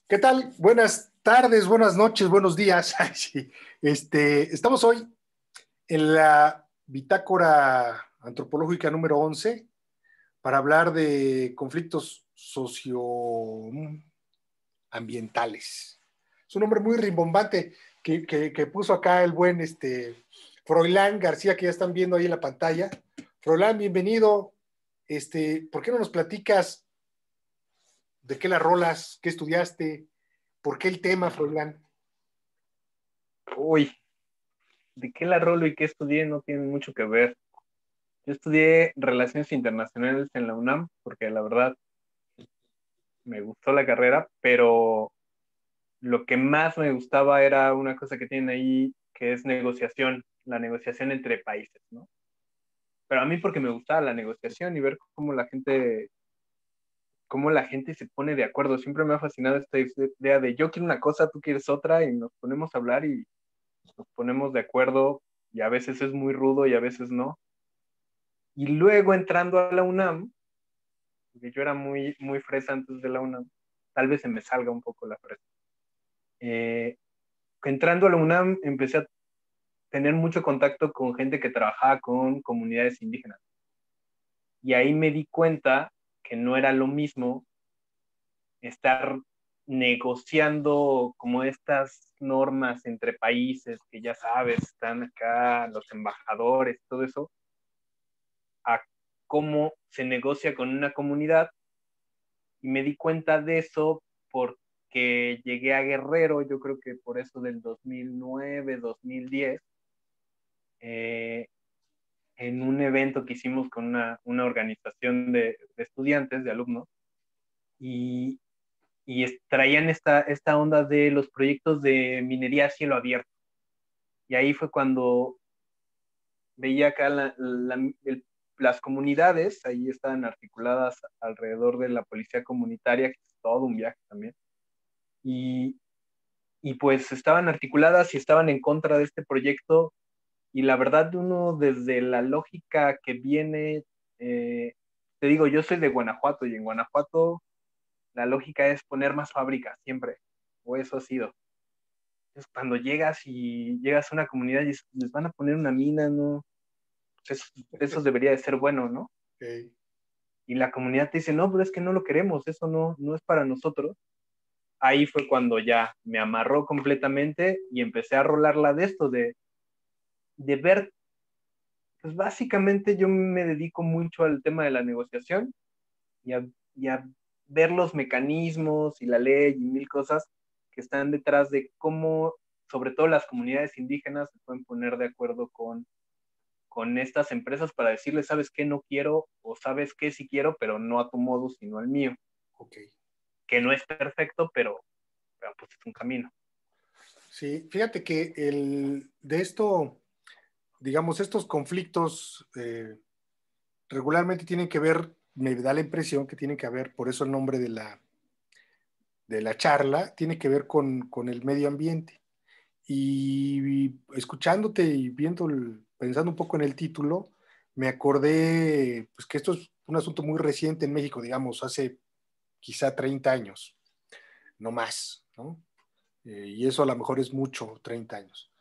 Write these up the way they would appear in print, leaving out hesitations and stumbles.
¿Qué tal? Buenas tardes, buenas noches, buenos días. Ay, sí. Estamos hoy en la bitácora antropológica número 11 para hablar de conflictos socioambientales. Es un nombre muy rimbombante que puso acá el buen Froilán García, que ya están viendo ahí en la pantalla. Froilán, bienvenido. ¿Por qué no nos platicas de qué las rolas, qué estudiaste, por qué el tema, Froilán? Uy, ¿de qué la rolo y qué estudié? No tiene mucho que ver. Yo estudié Relaciones Internacionales en la UNAM porque la verdad me gustó la carrera, pero lo que más me gustaba era una cosa que tienen ahí que es negociación, la negociación entre países, ¿no? Pero a mí porque me gustaba la negociación y ver cómo la gente se pone de acuerdo. Siempre me ha fascinado esta idea de yo quiero una cosa, tú quieres otra y nos ponemos a hablar y nos ponemos de acuerdo y a veces es muy rudo y a veces no. Y luego entrando a la UNAM, porque yo era muy fresa antes de la UNAM, tal vez se me salga un poco la fresa. Eh, Entrando a la UNAM empecé a tener mucho contacto con gente que trabajaba con comunidades indígenas. Y ahí me di cuenta que no era lo mismo estar negociando como estas normas entre países que ya sabes, están acá los embajadores, todo eso, a cómo se negocia con una comunidad. Y me di cuenta de eso porque llegué a Guerrero, yo creo que por eso del 2009, 2010, eh, en un evento que hicimos con una organización de estudiantes, de alumnos, y, traían esta onda de los proyectos de minería a cielo abierto. Y ahí fue cuando veía acá las comunidades, ahí estaban articuladas alrededor de la policía comunitaria, que es todo un viaje también. Y, pues estaban articuladas y estaban en contra de este proyecto y la verdad uno desde la lógica que viene, te digo, yo soy de Guanajuato y en Guanajuato la lógica es poner más fábricas siempre, o eso ha sido. Entonces cuando llegas a una comunidad y les van a poner una mina, ¿no? Pues eso debería de ser bueno, ¿no? Okay. Y la comunidad te dice, no, pero es que no lo queremos, eso no es para nosotros. Ahí fue cuando ya me amarró completamente y empecé a rolarla de esto, de ver, pues básicamente yo me dedico mucho al tema de la negociación y a ver los mecanismos y la ley y mil cosas que están detrás de cómo, sobre todo las comunidades indígenas, se pueden poner de acuerdo con estas empresas para decirles, sabes qué no quiero o sabes qué sí quiero, pero no a tu modo, sino al mío, Okay. que no es perfecto, pero pues es un camino. Sí, fíjate que de esto, digamos, estos conflictos regularmente tienen que ver, me da la impresión que tienen que ver, por eso el nombre de la charla, tiene que ver con el medio ambiente. Y escuchándote y viendo, pensando un poco en el título, me acordé pues, que esto es un asunto muy reciente en México, digamos, hace quizá 30 años, no más, ¿no? Y eso a lo mejor es mucho, 30 años.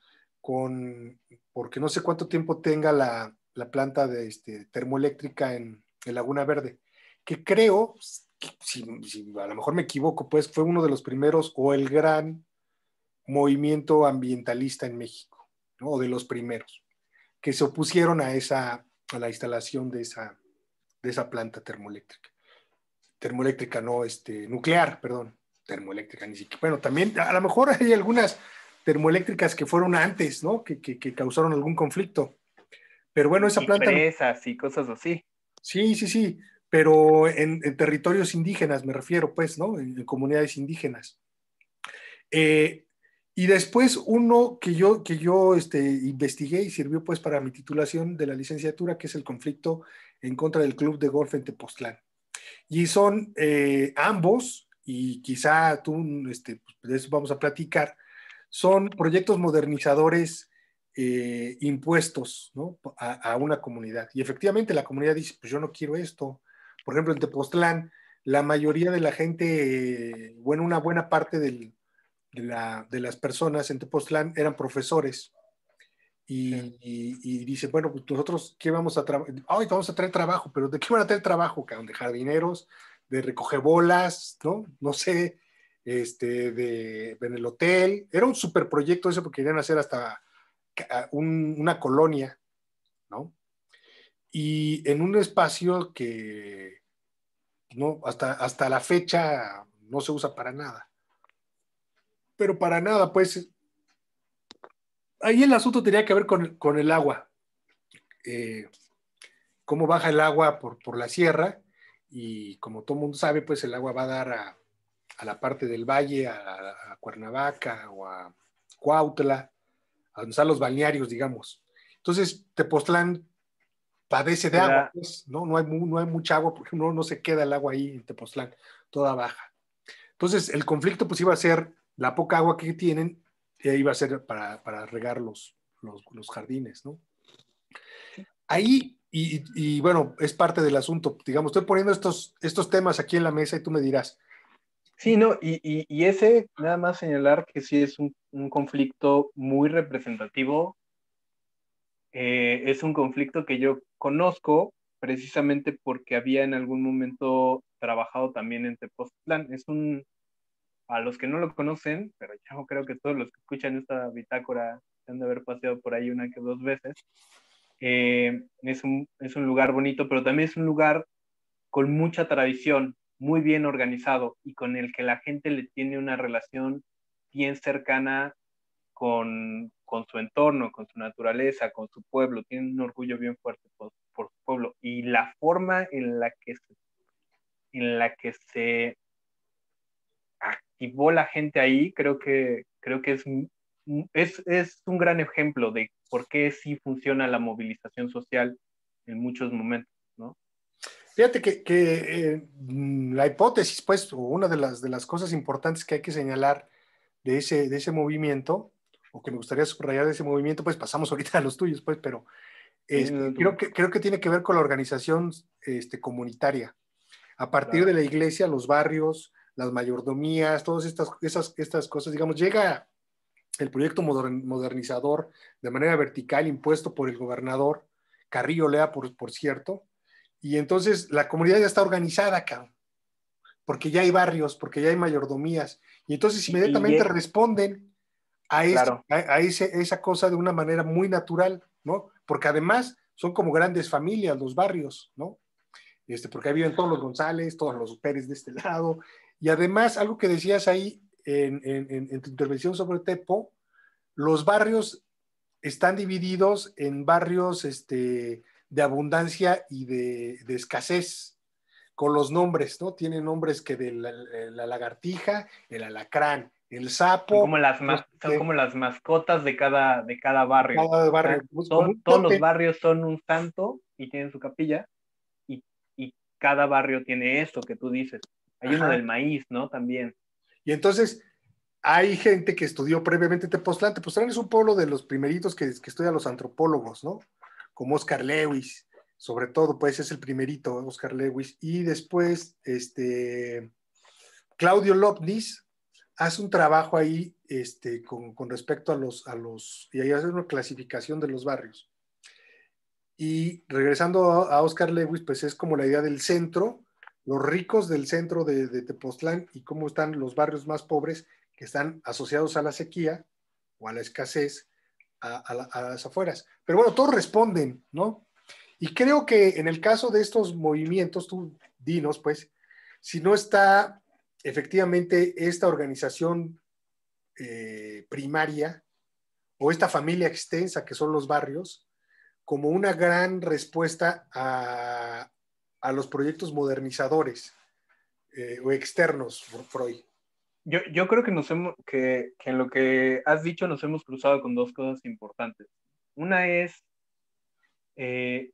Porque no sé cuánto tiempo tenga la planta de termoeléctrica en Laguna Verde, que creo, que si a lo mejor me equivoco, pues fue uno de los primeros o el gran movimiento ambientalista en México, ¿no? O de los primeros, que se opusieron a la instalación de esa planta termoeléctrica. Termoeléctrica, no, nuclear, perdón, termoeléctrica, ni siquiera. Bueno, también a lo mejor hay algunas termoeléctricas que fueron antes, ¿no? Que causaron algún conflicto. Pero bueno, esa Y planta, presas y cosas así. sí, sí, sí, pero en territorios indígenas me refiero, pues, ¿no? En comunidades indígenas. Eh, y después uno que yo investigué y sirvió pues para mi titulación de la licenciatura, que es el conflicto en contra del Club de Golf en Tepoztlán. Y son ambos, y quizá tú, pues, de eso vamos a platicar, son proyectos modernizadores impuestos, ¿no? a una comunidad. Y efectivamente la comunidad dice, pues yo no quiero esto. Por ejemplo, en Tepoztlán, la mayoría de la gente, bueno, una buena parte de las personas en Tepoztlán eran profesores Sí. y dice, bueno, pues nosotros, ¿qué vamos a trabajar? Ay, vamos a traer trabajo, pero ¿de qué van a traer trabajo, cabrón? ¿De jardineros? ¿De recoge bolas? ¿No? No sé, en el hotel. Era un super proyecto eso porque querían hacer hasta una colonia, ¿no? Y en un espacio que no, hasta la fecha no se usa para nada. Pero para nada, pues ahí el asunto tenía que ver con el agua. Eh, Cómo baja el agua por la sierra y como todo el mundo sabe, pues el agua va a dar a la parte del valle, a Cuernavaca o a Cuautla, a donde están los balnearios, digamos. Entonces, Tepoztlán padece de agua, Queda, pues, ¿no? No hay mucha agua porque no se queda el agua ahí en Tepoztlán, toda baja. Entonces, el conflicto pues iba a ser la poca agua que tienen, iba a ser para regar los jardines, ¿no? Ahí, bueno, es parte del asunto. Digamos, estoy poniendo estos temas aquí en la mesa y tú me dirás. sí, no, y ese, nada más señalar que sí es un conflicto muy representativo. Es un conflicto que yo conozco precisamente porque había en algún momento trabajado también en Tepoztlán. A los que no lo conocen, pero yo creo que todos los que escuchan esta bitácora han de haber paseado por ahí una que dos veces. Es un lugar bonito, pero también es un lugar con mucha tradición, muy bien organizado y con el que la gente le tiene una relación bien cercana con su entorno, con su naturaleza, con su pueblo, tienen un orgullo bien fuerte por su pueblo. Y la forma en la que se activó la gente ahí, creo que es un gran ejemplo de por qué sí funciona la movilización social en muchos momentos, ¿no? Fíjate que la hipótesis, pues, o una de las cosas importantes que hay que señalar de ese movimiento, o que me gustaría subrayar de ese movimiento, pues pasamos ahorita a los tuyos, pues, pero Sí, no, creo que tiene que ver con la organización comunitaria. A partir de claro. la iglesia, los barrios, las mayordomías, todas estas cosas, digamos, llega el proyecto modernizador de manera vertical impuesto por el gobernador Carrillo Lea, por cierto, y entonces la comunidad ya está organizada, cabrón, porque ya hay barrios, porque ya hay mayordomías, y entonces Y, y inmediatamente responden claro, esa cosa de una manera muy natural, ¿no? Porque además son como grandes familias los barrios, ¿no? Porque ahí viven todos los González, todos los Pérez de este lado, y además algo que decías ahí en tu intervención sobre Tepo, los barrios están divididos en barrios de abundancia y de escasez, con los nombres, ¿no? Tienen nombres que de la lagartija, el alacrán, el son sapo, como las, no ma- sé son qué, como las mascotas de cada barrio. cada O barrio. sea, Pues, como un todos los tótem. barrios son un santo y tienen su capilla, y cada barrio tiene esto que tú dices. Hay uno Ajá. del maíz, ¿no? También. Y entonces hay gente que estudió previamente Tepoztlán. Tepoztlán es un pueblo de los primeritos que estudian los antropólogos, ¿no? Como Oscar Lewis, sobre todo, pues es el primerito, Oscar Lewis. Y después, Claudio Lobnis hace un trabajo ahí con respecto y ahí hace una clasificación de los barrios. Y regresando a Oscar Lewis, pues es como la idea del centro, los ricos del centro de Tepoztlán y cómo están los barrios más pobres que están asociados a la sequía o a la escasez a las afueras. Pero bueno, todos responden, ¿no? Y creo que en el caso de estos movimientos, tú dinos, pues, si no está efectivamente esta organización primaria o esta familia extensa que son los barrios, como una gran respuesta a los proyectos modernizadores o externos por Freud. Yo creo que en lo que has dicho nos hemos cruzado con dos cosas importantes. Una es eh,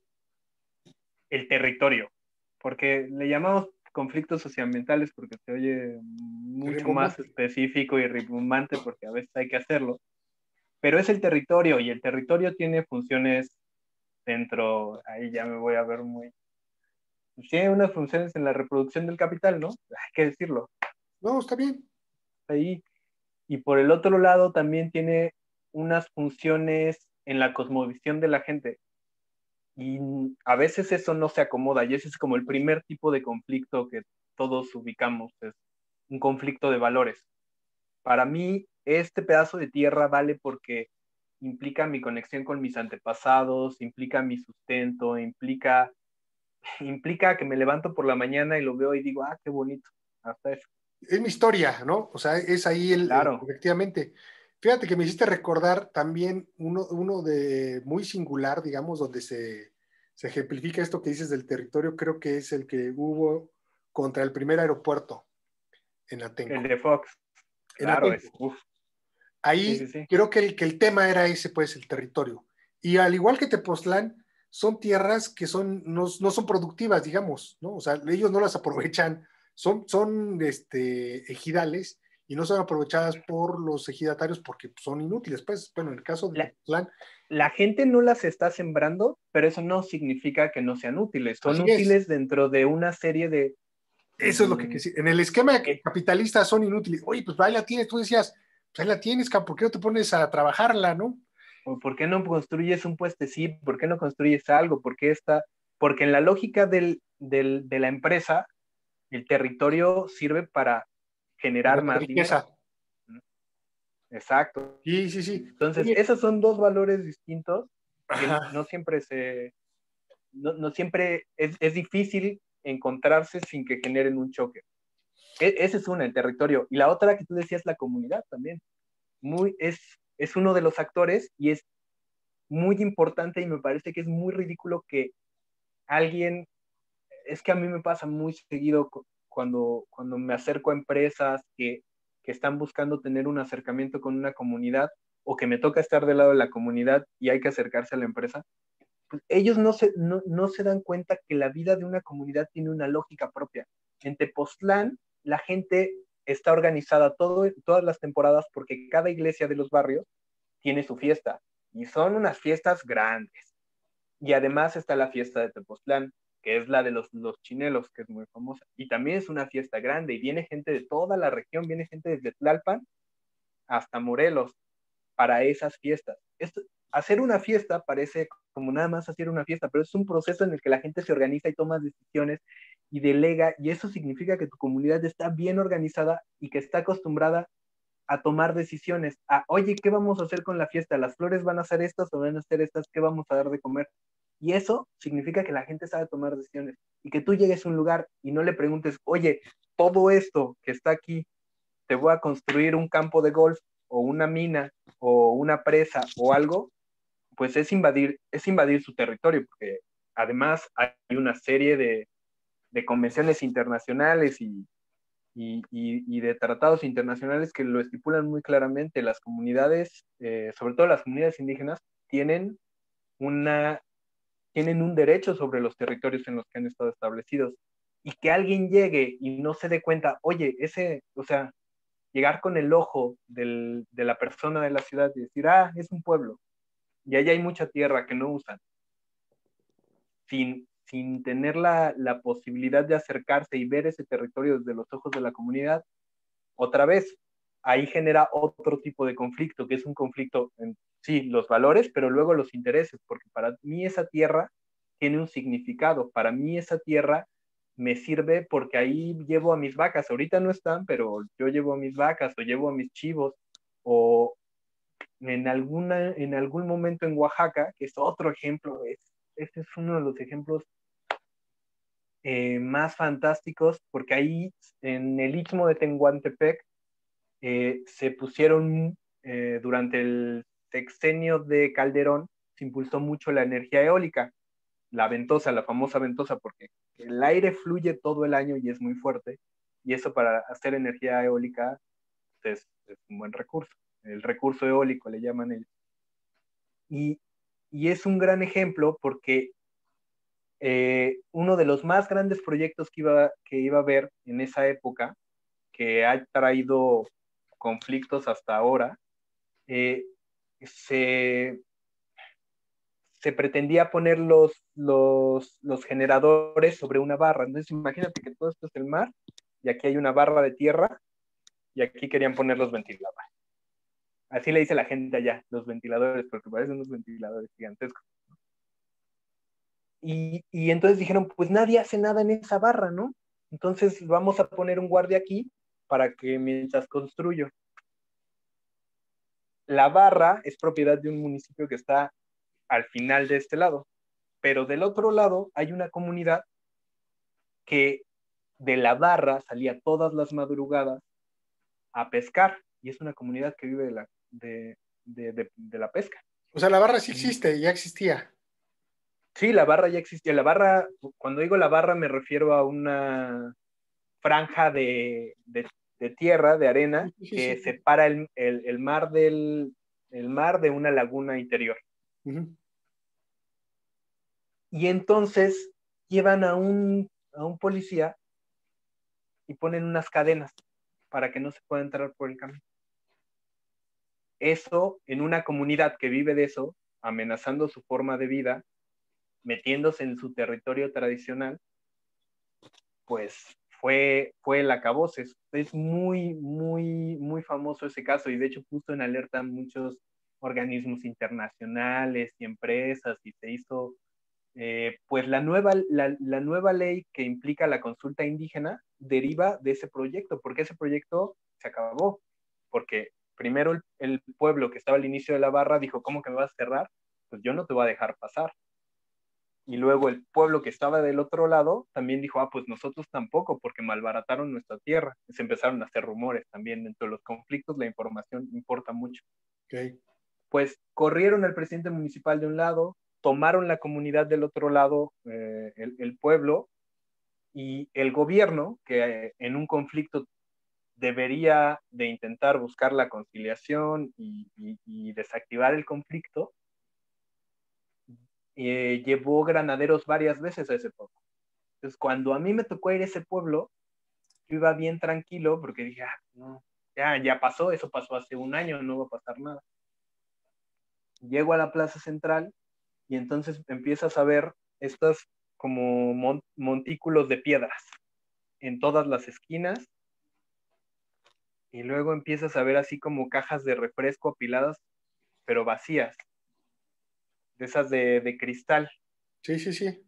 el territorio, porque le llamamos conflictos socioambientales porque se oye mucho más Rimbombante. específico y rimbombante porque a veces hay que hacerlo, pero es el territorio y el territorio tiene funciones dentro, ahí ya me voy a ver muy tiene unas funciones en la reproducción del capital, ¿no? Hay que decirlo. No, está bien. Ahí. Y por el otro lado también tiene unas funciones en la cosmovisión de la gente. Y a veces eso no se acomoda, y ese es como el primer tipo de conflicto que todos ubicamos, es un conflicto de valores. Para mí, este pedazo de tierra vale porque implica mi conexión con mis antepasados, implica mi sustento, implica que me levanto por la mañana y lo veo y digo, ah, qué bonito, hasta eso. Es mi historia, ¿no? O sea, es ahí Claro, efectivamente. Fíjate que me hiciste recordar también uno de muy singular, digamos, donde se ejemplifica esto que dices del territorio, creo que es el que hubo contra el primer aeropuerto en el Atenco. de Fox, En claro, es, Atenco. uf, sí, sí, Ahí sí. creo que el tema era ese, pues, el territorio. Y al igual que Tepoztlán, son tierras que no son productivas, digamos, ¿no? O sea, ellos no las aprovechan, son ejidales y no son aprovechadas por los ejidatarios porque son inútiles. Pues, bueno, en el caso de La, Tepoztlán, la gente no las está sembrando, pero eso no significa que no sean útiles. Son así es. útiles dentro de una serie de... Eso es lo que mm, en el esquema eh, capitalista son inútiles. Oye, pues ahí la tienes, tú decías, pues ahí la tienes, ¿por qué no te pones a trabajarla, no? ¿Por qué no construyes un puestecito? ¿Por qué no construyes algo? Porque en la lógica de la empresa, el territorio sirve para generar Generar más dinero. riqueza. Exacto. Sí, sí, sí. Entonces, Oye, esos son dos valores distintos que ajá. no siempre es difícil encontrarse sin que generen un choque. Ese es una, el territorio. Y la otra que tú decías, la comunidad también. Es uno de los actores y es muy importante y me parece que es muy ridículo que alguien, es que a mí me pasa muy seguido cuando me acerco a empresas que están buscando tener un acercamiento con una comunidad o que me toca estar del lado de la comunidad y hay que acercarse a la empresa, pues ellos no se dan cuenta que la vida de una comunidad tiene una lógica propia. En Tepoztlán, la gente está organizada todas las temporadas porque cada iglesia de los barrios tiene su fiesta y son unas fiestas grandes. Y además está la fiesta de Tepoztlán, que es la de los chinelos, que es muy famosa. Y también es una fiesta grande y viene gente de toda la región, viene gente desde Tlalpan hasta Morelos para esas fiestas. Hacer una fiesta parece como nada más hacer una fiesta, pero es un proceso en el que la gente se organiza y toma decisiones y delega, y eso significa que tu comunidad está bien organizada y que está acostumbrada a tomar decisiones, oye, ¿qué vamos a hacer con la fiesta? ¿Las flores van a ser estas o van a ser estas? ¿Qué vamos a dar de comer? Y eso significa que la gente sabe tomar decisiones y que tú llegues a un lugar y no le preguntes, oye, todo esto que está aquí, te voy a construir un campo de golf o una mina o una presa o algo, pues es invadir su territorio, porque además hay una serie de convenciones internacionales y de tratados internacionales que lo estipulan muy claramente. Las comunidades, sobre todo las comunidades indígenas, tienen, una, tienen un derecho sobre los territorios en los que han estado establecidos. Y que alguien llegue y no se dé cuenta, oye, o sea, llegar con el ojo de la persona de la ciudad y decir, es un pueblo, y allá hay mucha tierra que no usan, sin tener la posibilidad de acercarse y ver ese territorio desde los ojos de la comunidad, otra vez, ahí genera otro tipo de conflicto, que es un conflicto en sí, los valores, pero luego los intereses, porque para mí esa tierra tiene un significado, para mí esa tierra me sirve porque ahí llevo a mis vacas, ahorita no están, pero yo llevo a mis vacas o llevo a mis chivos, o en algún momento en Oaxaca, que es otro ejemplo, este es uno de los ejemplos más fantásticos, porque ahí en el Istmo de Tehuantepec se pusieron durante el sexenio de Calderón, se impulsó mucho la energía eólica, la ventosa, la famosa ventosa, porque el aire fluye todo el año y es muy fuerte, y eso para hacer energía eólica es un buen recurso. El recurso eólico le llaman ellos. Y, y es un gran ejemplo porque uno de los más grandes proyectos que iba a haber en esa época, que ha traído conflictos hasta ahora, eh, se, se pretendía poner los generadores sobre una barra. Entonces imagínate que todo esto es el mar y aquí hay una barra de tierra y aquí querían poner los ventiladores. Así le dice la gente allá, los ventiladores, porque parecen unos ventiladores gigantescos. Y entonces dijeron, pues nadie hace nada en esa barra, ¿no? Entonces vamos a poner un guardia aquí para que mientras construyo. La barra es propiedad de un municipio que está al final de este lado, pero del otro lado hay una comunidad que de la barra salía todas las madrugadas a pescar, y es una comunidad que vive de la pesca. O sea, la barra sí existe, ya existía. Sí, la barra ya existía. La barra, cuando digo la barra me refiero a una franja de tierra, de arena, Sí, sí, que sí. separa el mar el mar de una laguna interior. Uh-huh. Y entonces llevan a un policía y ponen unas cadenas para que no se pueda entrar por el camino. Eso, en una comunidad que vive de eso, amenazando su forma de vida, metiéndose en su territorio tradicional, pues fue el acabose. Es muy, muy, muy famoso ese caso y de hecho puso en alerta muchos organismos internacionales y empresas y se hizo, pues la nueva ley que implica la consulta indígena deriva de ese proyecto, porque ese proyecto se acabó, porque primero el pueblo que estaba al inicio de la barra dijo, ¿cómo que me vas a cerrar? Pues yo no te voy a dejar pasar. Y luego el pueblo que estaba del otro lado también dijo, ah, pues nosotros tampoco, porque malbarataron nuestra tierra. Y se empezaron a hacer rumores también. Dentro de los conflictos la información importa mucho. Okay. Pues corrieron al presidente municipal de un lado, tomaron la comunidad del otro lado, el pueblo, y el gobierno, que en un conflicto debería de intentar buscar la conciliación y desactivar el conflicto, llevó granaderos varias veces a ese pueblo. Entonces, cuando a mí me tocó ir a ese pueblo, yo iba bien tranquilo porque dije, ah, no, ya pasó, eso pasó hace un año, no va a pasar nada. Llego a la plaza central y entonces empiezas a ver estos como montículos de piedras en todas las esquinas y luego empiezas a ver así como cajas de refresco apiladas, pero vacías, de esas de cristal. Sí, sí, sí.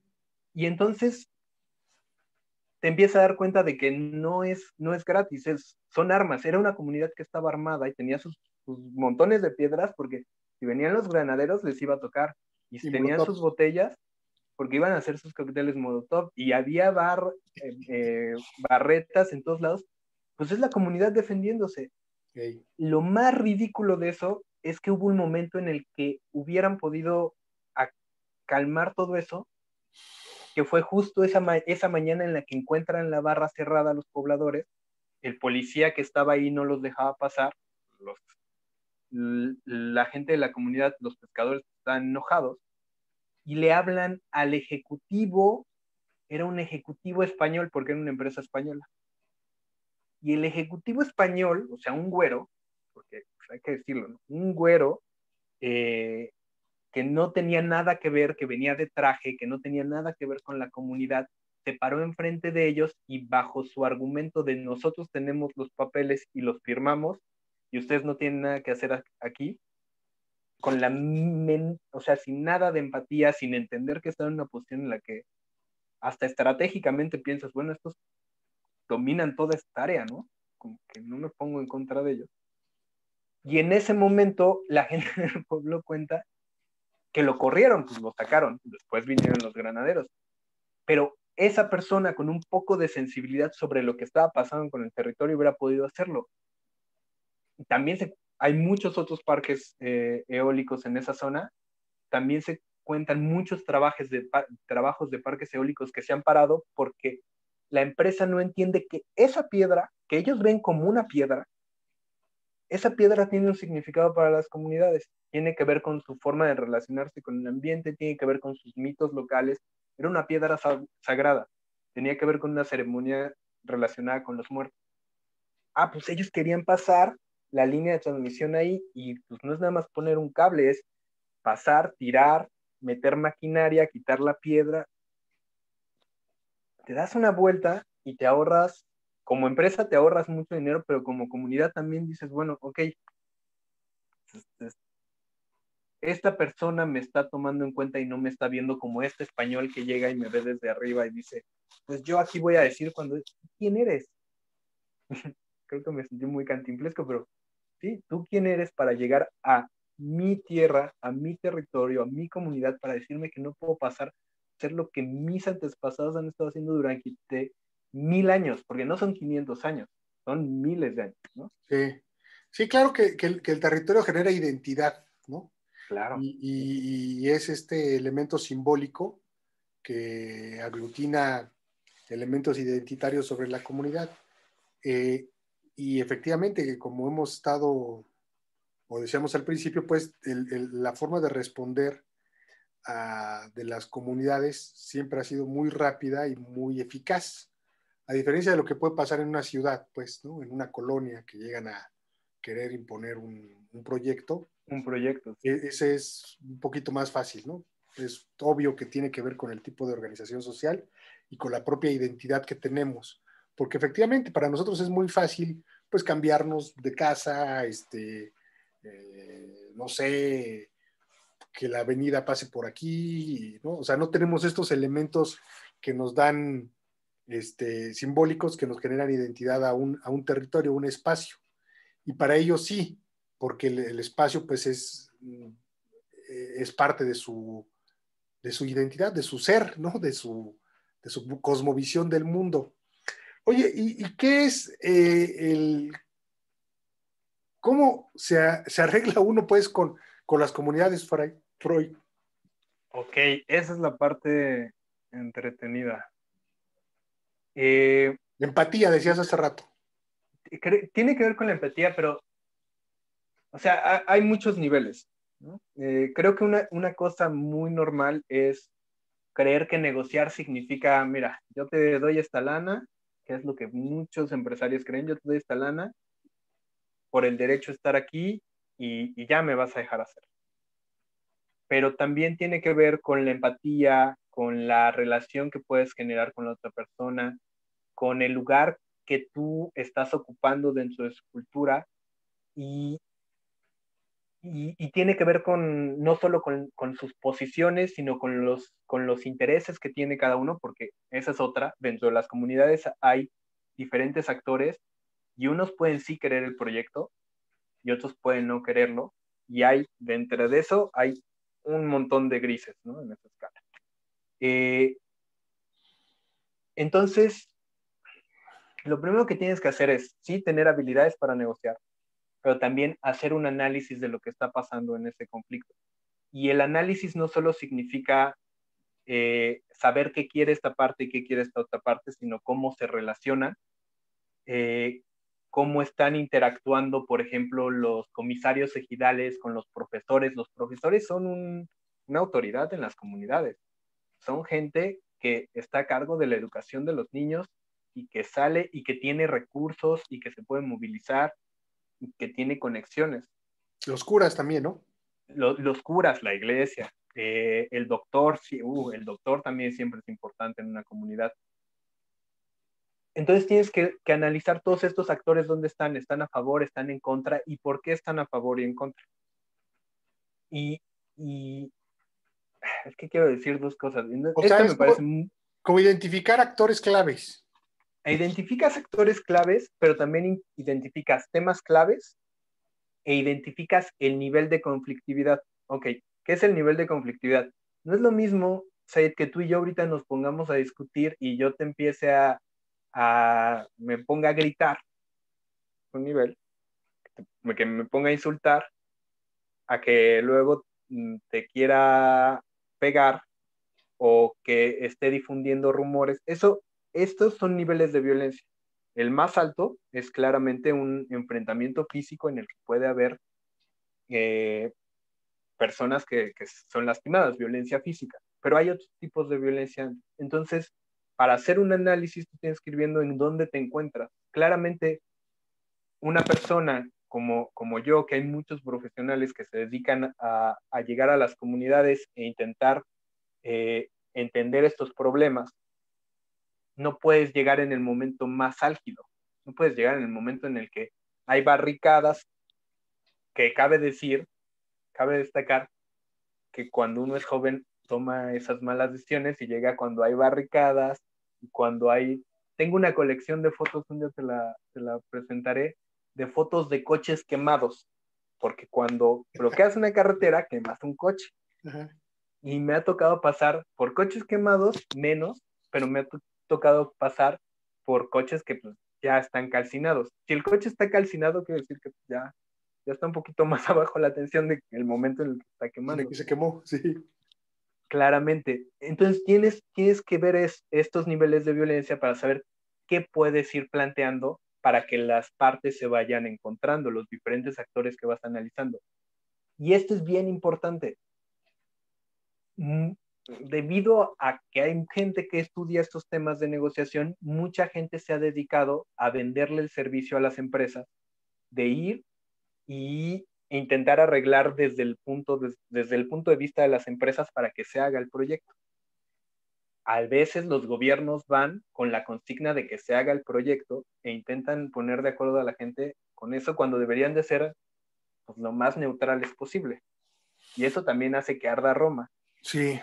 Y entonces te empiezas a dar cuenta de que no es gratis, son armas. Era una comunidad que estaba armada y tenía sus montones de piedras porque si venían los granaderos les iba a tocar. Y Y tenían sus molotovs. botellas porque iban a hacer sus cócteles Molotov y había barretas en todos lados. Pues es la comunidad defendiéndose. Okay. Lo más ridículo de eso es que hubo un momento en el que hubieran podido calmar todo eso, que fue justo esa mañana en la que encuentran la barra cerrada a los pobladores, el policía que estaba ahí no los dejaba pasar, la gente de la comunidad, los pescadores estaban enojados, y le hablan al ejecutivo, era un ejecutivo español porque era una empresa española, y el ejecutivo español, o sea, un güero, porque pues, hay que decirlo, ¿no? Un güero eh, que no tenía nada que ver, que venía de traje, que no tenía nada que ver con la comunidad, se paró enfrente de ellos y bajo su argumento de nosotros tenemos los papeles y los firmamos y ustedes no tienen nada que hacer aquí, con o sea, sin nada de empatía, sin entender que están en una posición en la que hasta estratégicamente piensas, bueno, estos dominan toda esta área, ¿no? Como que no me pongo en contra de ellos. Y en ese momento la gente del pueblo cuenta que lo corrieron, pues lo sacaron, después vinieron los granaderos. Pero esa persona con un poco de sensibilidad sobre lo que estaba pasando con el territorio hubiera podido hacerlo. También hay muchos otros parques eólicos en esa zona, también se cuentan muchos trabajos de parques eólicos que se han parado porque la empresa no entiende que esa piedra, que ellos ven como una piedra, esa piedra tiene un significado para las comunidades, tiene que ver con su forma de relacionarse con el ambiente, tiene que ver con sus mitos locales. Era una piedra sagrada, tenía que ver con una ceremonia relacionada con los muertos. Ah, pues ellos querían pasar la línea de transmisión ahí y pues no es nada más poner un cable, es pasar, tirar, meter maquinaria, quitar la piedra. Te das una vuelta y te ahorras, como empresa te ahorras mucho dinero, pero como comunidad también dices, bueno, ok, esta persona me está tomando en cuenta y no me está viendo como este español que llega y me ve desde arriba y dice, pues yo aquí voy a decir cuando, ¿quién eres? Creo que me sentí muy cantinflesco, pero sí, ¿tú quién eres para llegar a mi tierra, a mi territorio, a mi comunidad, para decirme que no puedo pasar a hacer lo que mis antepasados han estado haciendo durante 1000 años? Porque no son 500 años, son miles de años, ¿no? Sí, sí, claro que el territorio genera identidad, ¿no? Claro. Y es este elemento simbólico que aglutina elementos identitarios sobre la comunidad. Eh, y efectivamente, como hemos estado, o decíamos al principio, pues la forma de responder de las comunidades siempre ha sido muy rápida y muy eficaz, a diferencia de lo que puede pasar en una ciudad, pues, ¿no? En una colonia que llegan a querer imponer un proyecto. Un proyecto. Ese es un poquito más fácil, ¿no? Es obvio que tiene que ver con el tipo de organización social y con la propia identidad que tenemos, porque efectivamente para nosotros es muy fácil, pues, cambiarnos de casa, no sé, que la avenida pase por aquí, ¿no? O sea, no tenemos estos elementos que nos dan, simbólicos, que nos generan identidad a un territorio, a un espacio. Y para ellos sí, porque el espacio, pues, es parte de su identidad, de su ser, ¿no? De su cosmovisión del mundo. Oye, ¿y qué es cómo se arregla uno, pues, con las comunidades, Freud? Ok, esa es la parte entretenida. Eh, Empatía, decías hace rato. Tiene que ver con la empatía, pero, o sea, hay muchos niveles, ¿no? Creo que una cosa muy normal es creer que negociar significa, mira, yo te doy esta lana, que es lo que muchos empresarios creen, yo te doy esta lana por el derecho a estar aquí y ya me vas a dejar hacer. Pero también tiene que ver con la empatía, con la relación que puedes generar con la otra persona, con el lugar que tú estás ocupando dentro de su cultura y, y tiene que ver con no solo con sus posiciones, sino con los intereses que tiene cada uno, porque esa es otra. Dentro de las comunidades hay diferentes actores y unos pueden sí querer el proyecto y otros pueden no quererlo. Y hay, dentro de eso, hay un montón de grises, ¿no? En esa escala. Eh, entonces, lo primero que tienes que hacer es, sí, tener habilidades para negociar, pero también hacer un análisis de lo que está pasando en ese conflicto. Y el análisis no solo significa saber qué quiere esta parte y qué quiere esta otra parte, sino cómo se relacionan, eh, cómo están interactuando, por ejemplo, los comisarios ejidales con los profesores. Los profesores son una autoridad en las comunidades. Son gente que está a cargo de la educación de los niños y que sale y que tiene recursos y que se puede movilizar y que tiene conexiones. Los curas también, ¿no? Los curas, la iglesia, el doctor, sí, el doctor también siempre es importante en una comunidad. Entonces tienes que analizar todos estos actores, dónde están a favor, están en contra y por qué están a favor y en contra. Y, y es que quiero decir dos cosas. O sea, Esto es me parece como identificar actores claves. identificas actores claves, pero también identificas temas claves e identificas el nivel de conflictividad. Ok, ¿qué es el nivel de conflictividad? No es lo mismo, Said, que tú y yo ahorita nos pongamos a discutir y yo te empiece me ponga a gritar, un nivel, que me ponga a insultar, a que luego te quiera pegar o que esté difundiendo rumores. Estos son niveles de violencia. El más alto es claramente un enfrentamiento físico en el que puede haber eh, personas que son lastimadas, violencia física, pero hay otros tipos de violencia. Entonces, para hacer un análisis, tú tienes que ir viendo en dónde te encuentras. Claramente, una persona como yo, que hay muchos profesionales que se dedican a llegar a las comunidades e intentar entender estos problemas, no puedes llegar en el momento más álgido, no puedes llegar en el momento en el que hay barricadas, que cabe destacar que cuando uno es joven toma esas malas decisiones y llega cuando hay barricadas y cuando hay... Tengo una colección de fotos, un día te la presentaré, de fotos de coches quemados, porque cuando bloqueas una carretera, quemas un coche. Ajá. Y me ha tocado pasar por coches quemados, menos, pero me ha tocado pasar por coches que pues, ya están calcinados. Si el coche está calcinado, quiere decir que ya está un poquito más abajo la tensión del momento en el que está De quemando. que se quemó, sí. Claramente. Entonces tienes que ver estos niveles de violencia para saber qué puedes ir planteando para que las partes se vayan encontrando, los diferentes actores que vas analizando. Y esto es bien importante. Debido a que hay gente que estudia estos temas de negociación, mucha gente se ha dedicado a venderle el servicio a las empresas de ir y intentar arreglar desde el punto de vista de las empresas para que se haga el proyecto. A veces los gobiernos van con la consigna de que se haga el proyecto e intentan poner de acuerdo a la gente con eso cuando deberían de ser pues, lo más neutrales posible. Y eso también hace que arda Roma. Sí.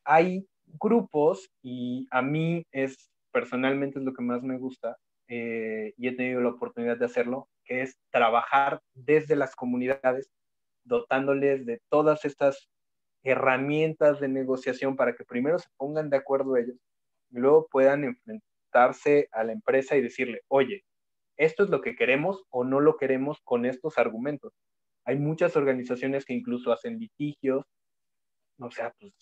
Hay grupos, y a mí personalmente es lo que más me gusta, y he tenido la oportunidad de hacerlo, que es trabajar desde las comunidades, dotándoles de todas estas herramientas de negociación para que primero se pongan de acuerdo ellos y luego puedan enfrentarse a la empresa y decirle, oye, esto es lo que queremos o no lo queremos con estos argumentos. Hay muchas organizaciones que incluso hacen litigios, o sea, pues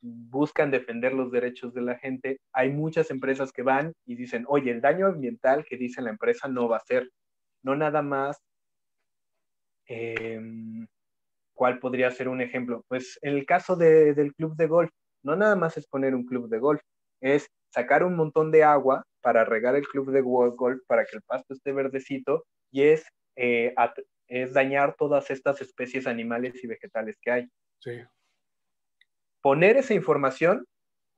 buscan defender los derechos de la gente. Hay muchas empresas que van y dicen, oye, el daño ambiental que dice la empresa no va a ser, no nada más, ¿cuál podría ser un ejemplo? Pues en el caso del club de golf, no nada más es poner un club de golf, es sacar un montón de agua para regar el club de golf para que el pasto esté verdecito y es dañar todas estas especies animales y vegetales que hay. Sí. Poner esa información,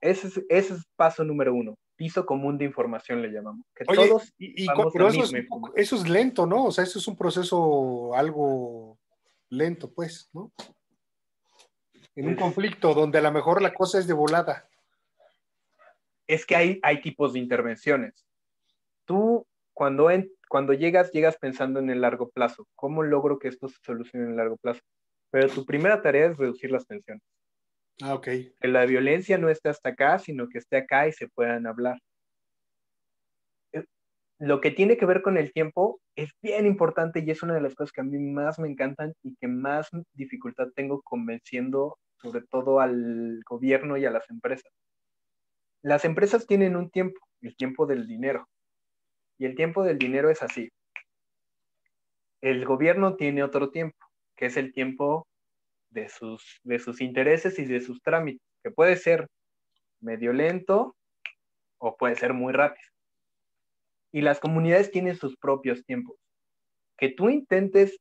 ese es paso número 1. Piso común de información le llamamos. Que Oye, todos vamos la pero eso es, misma información. eso es lento, ¿no? O sea, eso es un proceso algo lento, pues, ¿no? En un conflicto donde a lo mejor la cosa es de volada. Es que hay tipos de intervenciones. Tú, cuando llegas pensando en el largo plazo. ¿Cómo logro que esto se solucione en el largo plazo? Pero tu primera tarea es reducir las tensiones. Ah, ok. Que la violencia no esté hasta acá, sino que esté acá y se puedan hablar. Lo que tiene que ver con el tiempo es bien importante y es una de las cosas que a mí más me encantan y que más dificultad tengo convenciendo sobre todo al gobierno y a las empresas. Las empresas tienen un tiempo, el tiempo del dinero. Y el tiempo del dinero es así. El gobierno tiene otro tiempo, que es el tiempo de sus intereses y de sus trámites, que puede ser medio lento o puede ser muy rápido. Y las comunidades tienen sus propios tiempos. Que tú intentes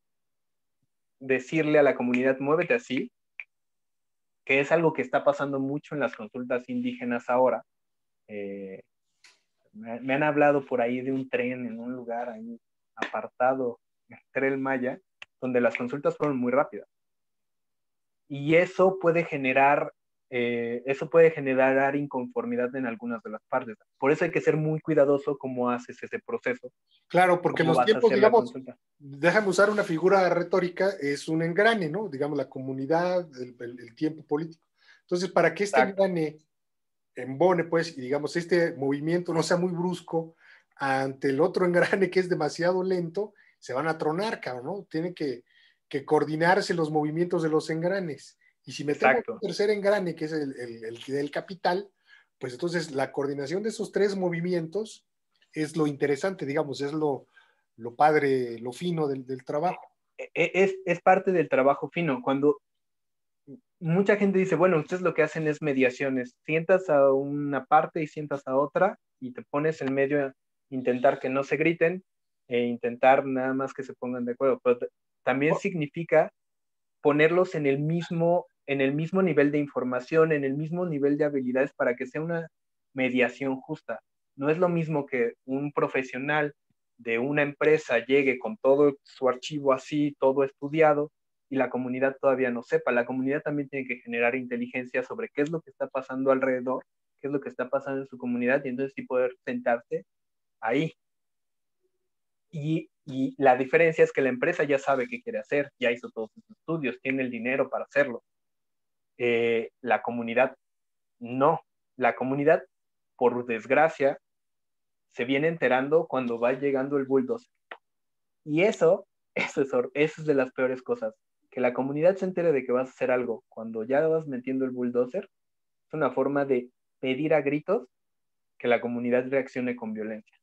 decirle a la comunidad, muévete así, que es algo que está pasando mucho en las consultas indígenas ahora. Me han hablado por ahí de un tren en un lugar ahí apartado, el Tren Maya, donde las consultas fueron muy rápidas. Y eso puede generar inconformidad en algunas de las partes. Por eso hay que ser muy cuidadoso cómo haces ese proceso, Claro, porque cómo los vas a tiempos, hacer la digamos, consulta. déjame usar una figura retórica, es un engrane, ¿no? Digamos, la comunidad, el tiempo político. Entonces, para que este Exacto. engrane embone, pues, y digamos, este movimiento no sea muy brusco ante el otro engrane que es demasiado lento, se van a tronar, cabrón, ¿no? Tienen que coordinarse los movimientos de los engranes. Y si metemos un Exacto. tercer engrane, que es el del capital, pues entonces la coordinación de esos tres movimientos es lo interesante, digamos, es lo padre, lo fino del trabajo. Es parte del trabajo fino. Cuando mucha gente dice, bueno, ustedes lo que hacen es mediaciones, sientas a una parte y sientas a otra y te pones en medio a intentar que no se griten, e intentar nada más que se pongan de acuerdo, pero también significa ponerlos en el mismo nivel de información, en el mismo nivel de habilidades para que sea una mediación justa. No es lo mismo que un profesional de una empresa llegue con todo su archivo así, todo estudiado, y la comunidad todavía no sepa. La comunidad también tiene que generar inteligencia sobre qué es lo que está pasando alrededor, qué es lo que está pasando en su comunidad, y entonces sí poder sentarse ahí. Y la diferencia es que la empresa ya sabe qué quiere hacer, ya hizo todos sus estudios, tiene el dinero para hacerlo. La comunidad no. La comunidad, por desgracia, se viene enterando cuando va llegando el bulldozer. Y eso es de las peores cosas. Que la comunidad se entere de que vas a hacer algo cuando ya vas metiendo el bulldozer es una forma de pedir a gritos que la comunidad reaccione con violencia.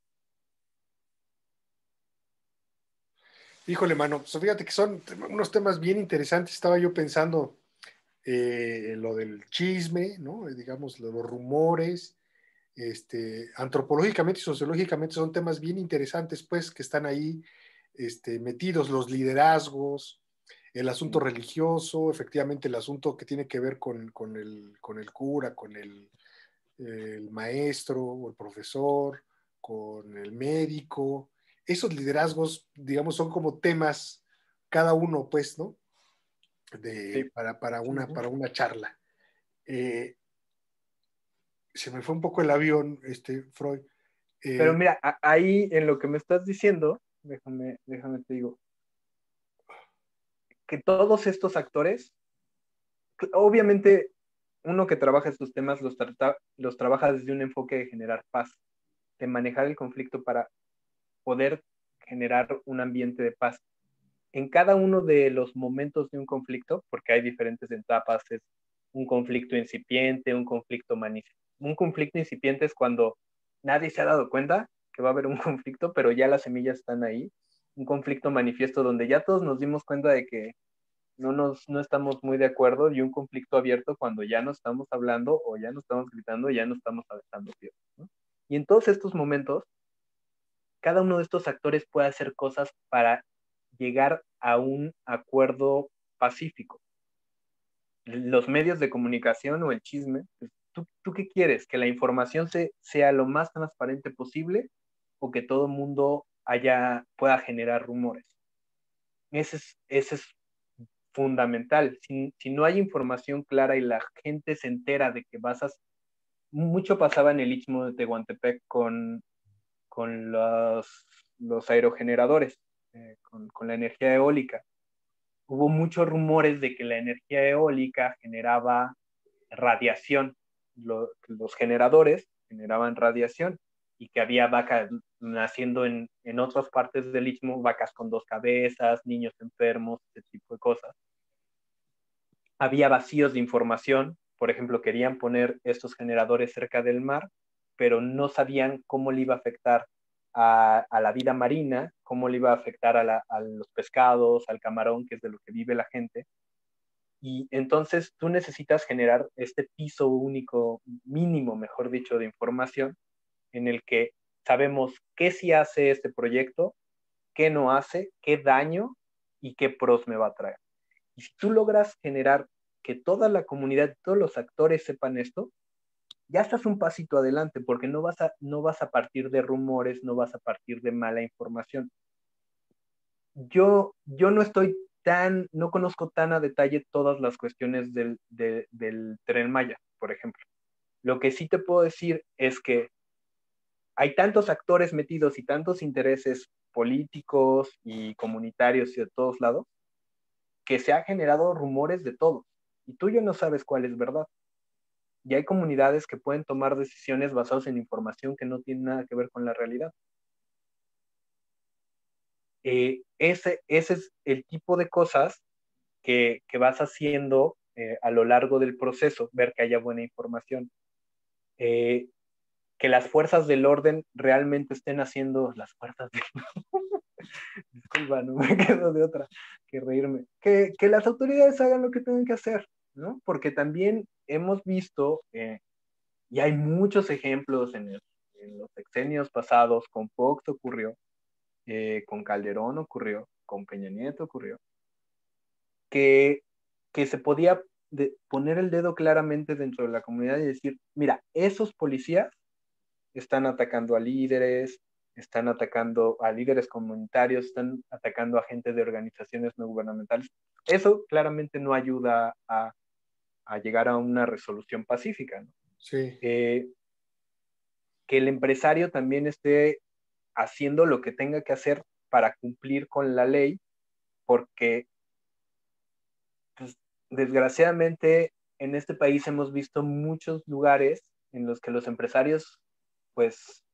Híjole, mano, pues fíjate que son unos temas bien interesantes. Estaba yo pensando lo del chisme, ¿no? Digamos, los rumores, antropológicamente y sociológicamente son temas bien interesantes, pues, que están ahí metidos, los liderazgos, el asunto religioso, efectivamente el asunto que tiene que ver con el cura, con el maestro o el profesor, con el médico. Esos liderazgos, digamos, son como temas, cada uno, pues, ¿no? Sí. Para una charla. Eh, Se me fue un poco el avión, Freud. Pero Eh, mira, ahí en lo que me estás diciendo, déjame te digo, que todos estos actores, obviamente uno que trabaja estos temas los trabaja desde un enfoque de generar paz, de manejar el conflicto para poder generar un ambiente de paz. En cada uno de los momentos de un conflicto, porque hay diferentes etapas, es un conflicto incipiente, un conflicto incipiente es cuando nadie se ha dado cuenta que va a haber un conflicto, pero ya las semillas están ahí. Un conflicto manifiesto donde ya todos nos dimos cuenta de que no estamos muy de acuerdo, y un conflicto abierto cuando ya no estamos hablando o ya no estamos gritando, ya no estamos aventando piedras, ¿no? Y en todos estos momentos, cada uno de estos actores puede hacer cosas para llegar a un acuerdo pacífico. Los medios de comunicación o el chisme, pues, ¿tú qué quieres? ¿Que la información sea lo más transparente posible o que todo el mundo pueda generar rumores? Ese es fundamental. Si no hay información clara y la gente se entera de que mucho pasaba en el Istmo de Tehuantepec con los aerogeneradores, con la energía eólica. Hubo muchos rumores de que la energía eólica generaba radiación. Los generadores generaban radiación y que había vacas naciendo en otras partes del Istmo, vacas con dos cabezas, niños enfermos, ese tipo de cosas. Había vacíos de información. Por ejemplo, querían poner estos generadores cerca del mar, pero no sabían cómo le iba a afectar a la vida marina, cómo le iba a afectar a los pescados, al camarón, que es de lo que vive la gente. Y entonces tú necesitas generar este piso único, mínimo, mejor dicho, de información, en el que sabemos qué sí hace este proyecto, qué no hace, qué daño y qué pros me va a traer. Y si tú logras generar que toda la comunidad, todos los actores sepan esto, ya estás un pasito adelante, porque no vas a partir de rumores, no vas a partir de mala información. Yo no conozco tan a detalle todas las cuestiones del Tren Maya, por ejemplo. Lo que sí te puedo decir es que hay tantos actores metidos y tantos intereses políticos y comunitarios y de todos lados, que se han generado rumores de todos, y tú ya no sabes cuál es verdad. Y hay comunidades que pueden tomar decisiones basadas en información que no tiene nada que ver con la realidad. Ese es el tipo de cosas que vas haciendo a lo largo del proceso, ver que haya buena información, eh, que las fuerzas del orden realmente estén haciendo las fuerzas del disculpa, no me quedo de otra que reírme, que las autoridades hagan lo que tienen que hacer, ¿no? Porque también hemos visto, y hay muchos ejemplos en los sexenios pasados, con Fox ocurrió, con Calderón ocurrió, con Peña Nieto ocurrió, que, que se podía poner el dedo claramente dentro de la comunidad y decir, mira, esos policías están atacando a líderes, están atacando a líderes comunitarios, están atacando a gente de organizaciones no gubernamentales. Eso claramente no ayuda a llegar a una resolución pacífica, ¿no? Sí. Que el empresario también esté haciendo lo que tenga que hacer para cumplir con la ley, porque pues, desgraciadamente en este país hemos visto muchos lugares en los que los empresarios pues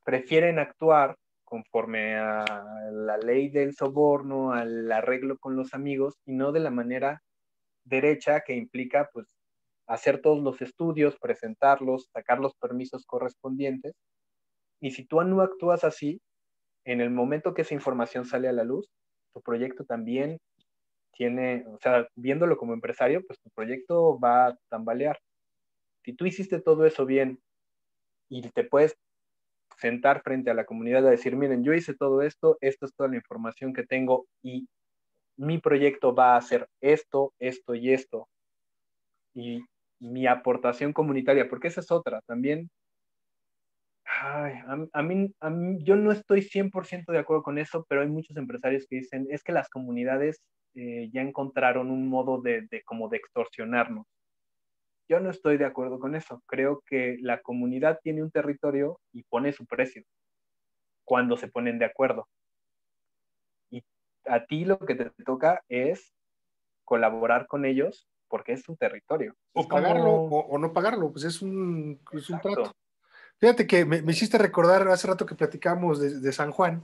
prefieren actuar conforme a la ley del soborno, al arreglo con los amigos y no de la manera derecha que implica pues hacer todos los estudios, presentarlos, sacar los permisos correspondientes. Y si tú no actúas así, en el momento que esa información sale a la luz, tu proyecto también tiene, o sea, viéndolo como empresario, pues tu proyecto va a tambalear. Si tú hiciste todo eso bien y te puedes sentar frente a la comunidad a decir, miren, yo hice todo esto, esto es toda la información que tengo y mi proyecto va a hacer esto, esto y esto. Y mi aportación comunitaria, porque esa es otra, también, ay, yo no estoy 100% de acuerdo con eso, pero hay muchos empresarios que dicen, es que las comunidades ya encontraron un modo como de extorsionarnos. Yo no estoy de acuerdo con eso. Creo que la comunidad tiene un territorio y pone su precio cuando se ponen de acuerdo. Y a ti lo que te toca es colaborar con ellos porque es su territorio. O Es pagarlo como... o no pagarlo, pues es un trato. Exacto. Fíjate que me hiciste recordar hace rato que platicamos de San Juan.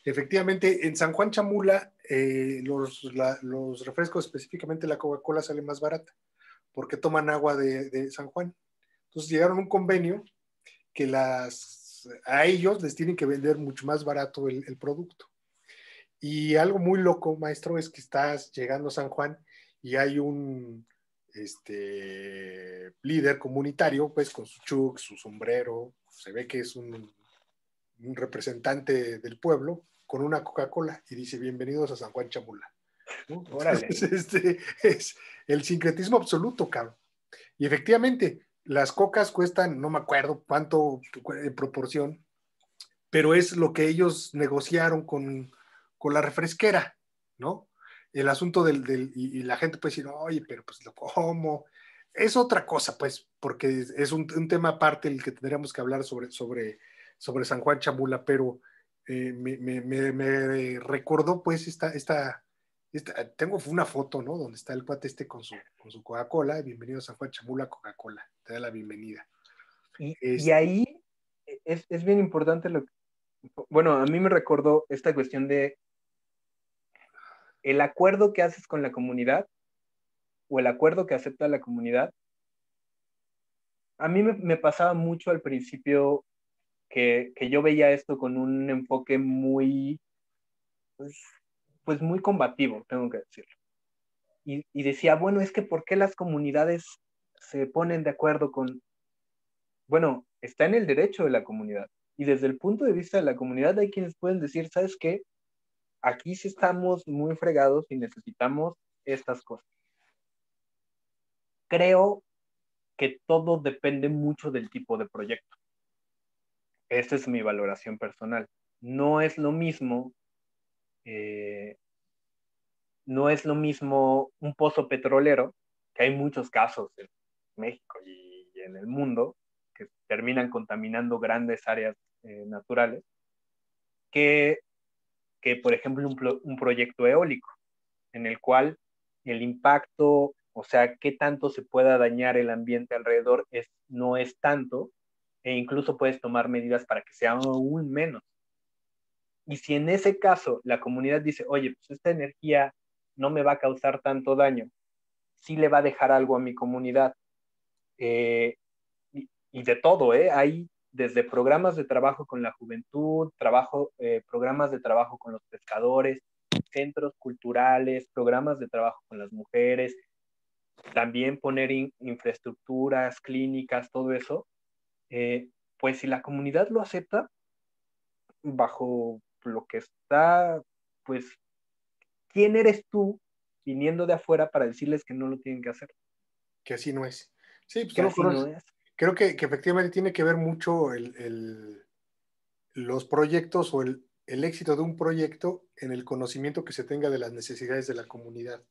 Efectivamente, en San Juan Chamula, los refrescos, específicamente la Coca-Cola, sale más barata porque toman agua de San Juan. Entonces llegaron a un convenio que a ellos les tienen que vender mucho más barato el producto. Y algo muy loco, maestro, es que estás llegando a San Juan y hay un líder comunitario, pues con su chuk, su sombrero, se ve que es un representante del pueblo, con una Coca-Cola y dice, bienvenidos a San Juan Chamula, ¿no? Órale. Entonces, es el sincretismo absoluto, cabrón. Y efectivamente, las cocas cuestan, no me acuerdo cuánto en proporción, pero es lo que ellos negociaron con la refresquera, ¿no? El asunto y la gente puede decir, oye, pero pues lo como. Es otra cosa, pues, porque es un tema aparte el que tendríamos que hablar sobre San Juan Chamula, pero me recordó, pues, tengo una foto, ¿no? Donde está el cuate con su Coca-Cola, bienvenido a San Juan Chamula, Coca-Cola, te da la bienvenida. Y ahí es bien importante bueno, a mí me recordó esta cuestión de el acuerdo que haces con la comunidad o el acuerdo que acepta la comunidad. A mí me pasaba mucho al principio que yo veía esto con un enfoque muy, pues, pues muy combativo, tengo que decirlo. Y decía, bueno, es que ¿por qué las comunidades se ponen de acuerdo con, bueno, está en el derecho de la comunidad? Y desde el punto de vista de la comunidad hay quienes pueden decir, ¿sabes qué? Aquí sí estamos muy fregados y necesitamos estas cosas. Creo que todo depende mucho del tipo de proyecto. Esta es mi valoración personal. No es lo mismo, eh, no es lo mismo un pozo petrolero, que hay muchos casos en México y en el mundo que terminan contaminando grandes áreas naturales, que, que, por ejemplo, un proyecto eólico, en el cual el impacto, o sea, qué tanto se pueda dañar el ambiente alrededor, no es tanto, e incluso puedes tomar medidas para que sea aún menos. Y si en ese caso la comunidad dice, oye, pues esta energía no me va a causar tanto daño, sí le va a dejar algo a mi comunidad, eh, y de todo, hay desde programas de trabajo con la juventud, programas de trabajo con los pescadores, centros culturales, programas de trabajo con las mujeres, también poner infraestructuras, clínicas, todo eso, pues si la comunidad lo acepta, bajo lo que está, pues, ¿quién eres tú viniendo de afuera para decirles que no lo tienen que hacer? Que así no es. Sí, pues Que tú lo así no conoces. es. Creo que efectivamente tiene que ver mucho los proyectos o el éxito de un proyecto en el conocimiento que se tenga de las necesidades de la comunidad,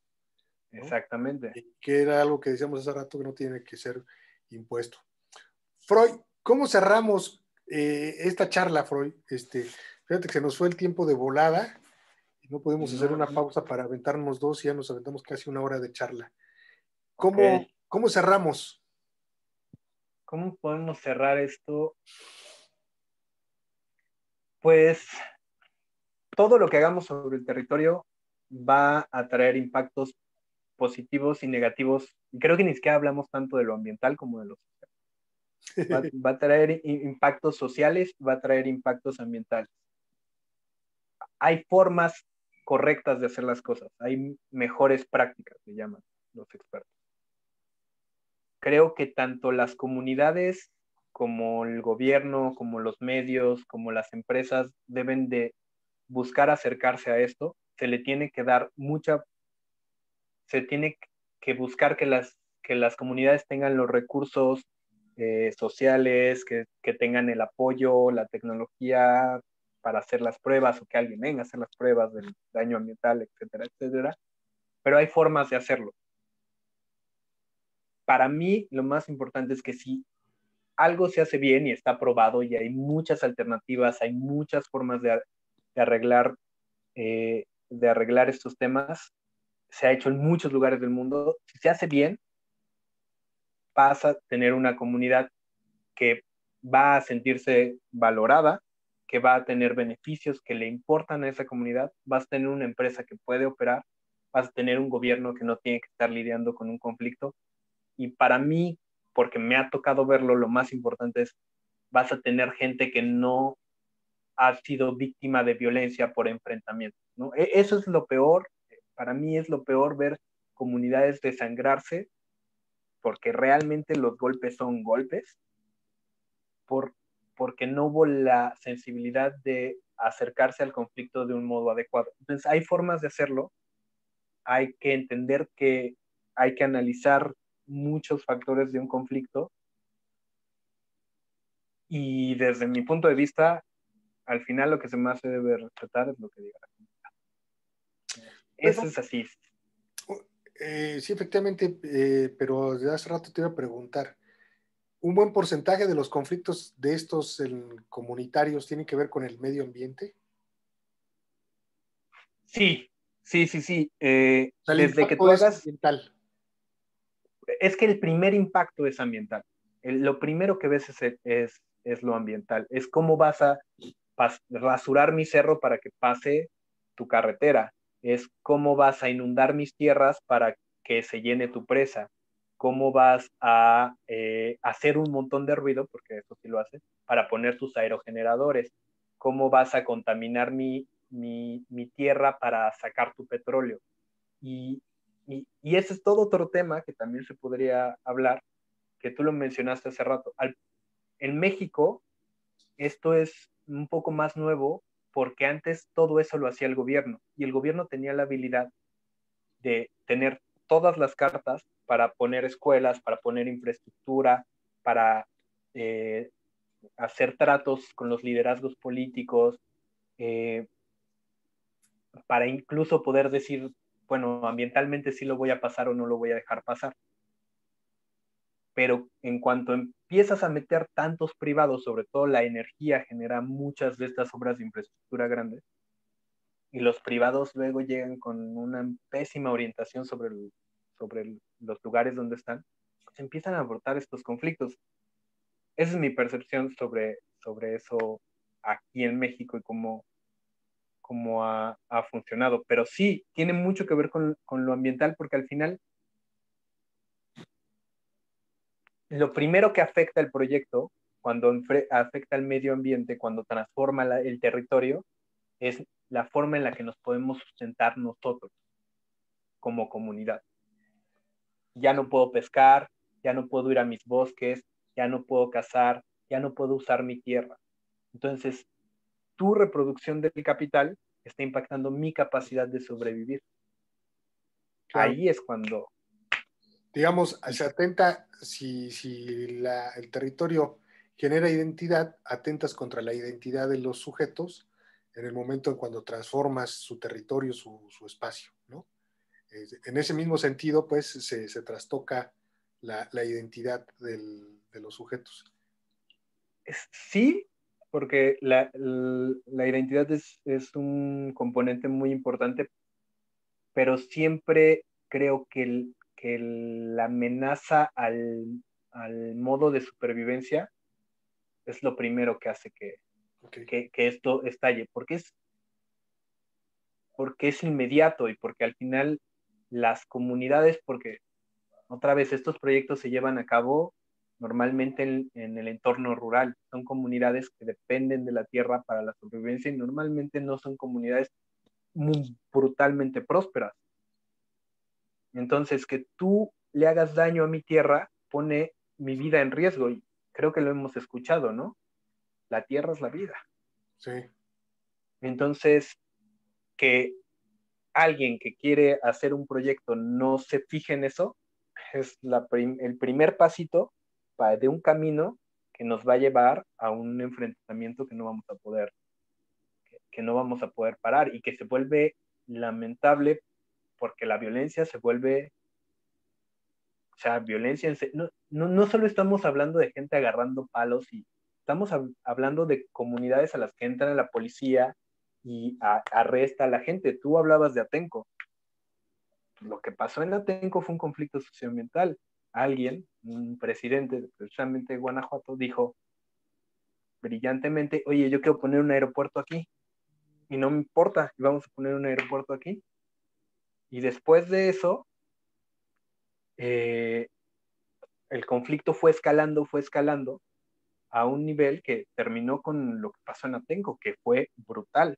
¿no? Exactamente. Y que era algo que decíamos hace rato que no tiene que ser impuesto. Freud, ¿cómo cerramos esta charla, Freud? Fíjate que se nos fue el tiempo de volada y no podemos hacer No, una pausa para aventarnos dos y ya nos aventamos casi una hora de charla. ok. ¿Cómo cerramos? ¿Cómo podemos cerrar esto? Pues todo lo que hagamos sobre el territorio va a traer impactos positivos y negativos. Y creo que ni siquiera hablamos tanto de lo ambiental como de lo social. Va a traer impactos sociales, va a traer impactos ambientales. Hay formas correctas de hacer las cosas, hay mejores prácticas, se llaman los expertos. Creo que tanto las comunidades como el gobierno, como los medios, como las empresas deben de buscar acercarse a esto. Se le tiene que dar se tiene que buscar que las comunidades tengan los recursos sociales, que tengan el apoyo, la tecnología para hacer las pruebas o que alguien venga a hacer las pruebas del daño ambiental, etcétera, etcétera. Pero hay formas de hacerlo. Para mí, lo más importante es que si algo se hace bien y está probado y hay muchas alternativas, hay muchas formas de arreglar, de arreglar estos temas, se ha hecho en muchos lugares del mundo. Si se hace bien, vas a tener una comunidad que va a sentirse valorada, que va a tener beneficios que le importan a esa comunidad, vas a tener una empresa que puede operar, vas a tener un gobierno que no tiene que estar lidiando con un conflicto. Y para mí, porque me ha tocado verlo, lo más importante es, vas a tener gente que no ha sido víctima de violencia por enfrentamiento, ¿no? Eso es lo peor, para mí es lo peor ver comunidades desangrarse, porque realmente los golpes son golpes, por, porque no hubo la sensibilidad de acercarse al conflicto de un modo adecuado. Entonces, hay formas de hacerlo, hay que entender que hay que analizar muchos factores de un conflicto y desde mi punto de vista, al final lo que se más se debe respetar es lo que diga la comunidad. Eso Bueno, es así. sí, efectivamente, pero desde hace rato te iba a preguntar, ¿un buen porcentaje de los conflictos de estos comunitarios tienen que ver con el medio ambiente? Sí, sí, sí, sí. O sea, el Desde que impacto tú es hagas, ambiental. es que el primer impacto es ambiental. Lo primero que ves es lo ambiental. Es cómo vas a rasurar mi cerro para que pase tu carretera. Es cómo vas a inundar mis tierras para que se llene tu presa. Cómo vas a hacer un montón de ruido, porque eso sí lo haces, para poner tus aerogeneradores. Cómo vas a contaminar mi tierra para sacar tu petróleo. Y, y ese es todo otro tema que también se podría hablar, que tú lo mencionaste hace rato. En México, esto es un poco más nuevo porque antes todo eso lo hacía el gobierno y el gobierno tenía la habilidad de tener todas las cartas para poner escuelas, para poner infraestructura, para eh, hacer tratos con los liderazgos políticos, eh, para incluso poder decir, bueno, ambientalmente sí lo voy a pasar o no lo voy a dejar pasar. Pero en cuanto empiezas a meter tantos privados, sobre todo la energía genera muchas de estas obras de infraestructura grandes, y los privados luego llegan con una pésima orientación sobre los lugares donde están, pues empiezan a abortar estos conflictos. Esa es mi percepción sobre eso aquí en México y cómo ha funcionado. Pero sí, tiene mucho que ver con lo ambiental, porque al final lo primero que afecta el proyecto, cuando afecta al medio ambiente, cuando transforma el territorio, es la forma en la que nos podemos sustentar nosotros como comunidad. Ya no puedo pescar, ya no puedo ir a mis bosques, ya no puedo cazar, ya no puedo usar mi tierra. Entonces, tu reproducción del capital está impactando mi capacidad de sobrevivir. Claro. Ahí es cuando... Digamos, se atenta, si el territorio genera identidad, atentas contra la identidad de los sujetos en el momento en cuando transformas su territorio, su espacio, ¿no? En ese mismo sentido, pues, se trastoca la identidad de los sujetos. Sí, porque la identidad es un componente muy importante, pero siempre creo que la amenaza al modo de supervivencia es lo primero que hace Okay. que esto estalle, porque es inmediato y porque al final las comunidades, porque otra vez estos proyectos se llevan a cabo normalmente en el entorno rural, son comunidades que dependen de la tierra para la supervivencia y normalmente no son comunidades muy brutalmente prósperas. Entonces, que tú le hagas daño a mi tierra pone mi vida en riesgo y creo que lo hemos escuchado, ¿no? La tierra es la vida. Sí. Entonces, que alguien que quiere hacer un proyecto no se fije en eso, es el primer pasito de un camino que nos va a llevar a un enfrentamiento que no vamos a poder, que no vamos a poder parar y que se vuelve lamentable porque la violencia se vuelve, o sea, violencia, no solo estamos hablando de gente agarrando palos y estamos hablando de comunidades a las que entra la policía y arresta a la gente. Tú hablabas de Atenco. Lo que pasó en Atenco fue un conflicto socioambiental. Alguien, un presidente precisamente de Guanajuato, dijo brillantemente, oye, yo quiero poner un aeropuerto aquí y no me importa, y vamos a poner un aeropuerto aquí. Y después de eso, el conflicto fue escalando a un nivel que terminó con lo que pasó en Atenco, que fue brutal.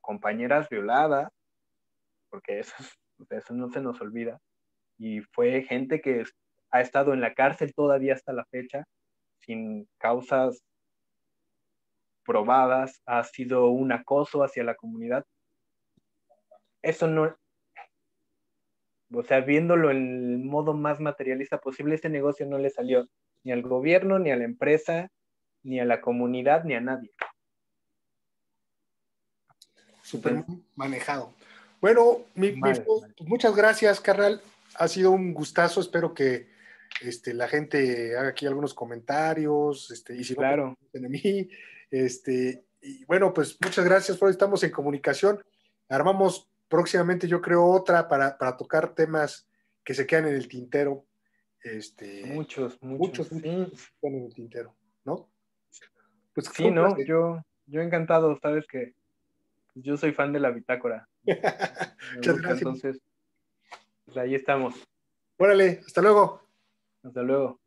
Compañeras violadas, porque eso no se nos olvida, y fue gente que ha estado en la cárcel todavía hasta la fecha, sin causas probadas, ha sido un acoso hacia la comunidad. Eso no, o sea, viéndolo en el modo más materialista posible, este negocio no le salió ni al gobierno, ni a la empresa, ni a la comunidad, ni a nadie. Súper Entonces, manejado. Bueno, mal. pues, muchas gracias, carnal. Ha sido un gustazo. Espero que la gente haga aquí algunos comentarios, y si no, pues Claro, en mí. Y bueno, pues muchas gracias, pues estamos en comunicación. Armamos próximamente, yo creo, otra para tocar temas que se quedan en el tintero. muchos, Muchos sí. quedan en el tintero, ¿no? Pues fue Sí, un ¿no? placer. Yo encantado, sabes que yo soy fan de la bitácora. Me Muchas gusta, gracias. entonces, pues ahí estamos. Órale, hasta luego. Hasta luego.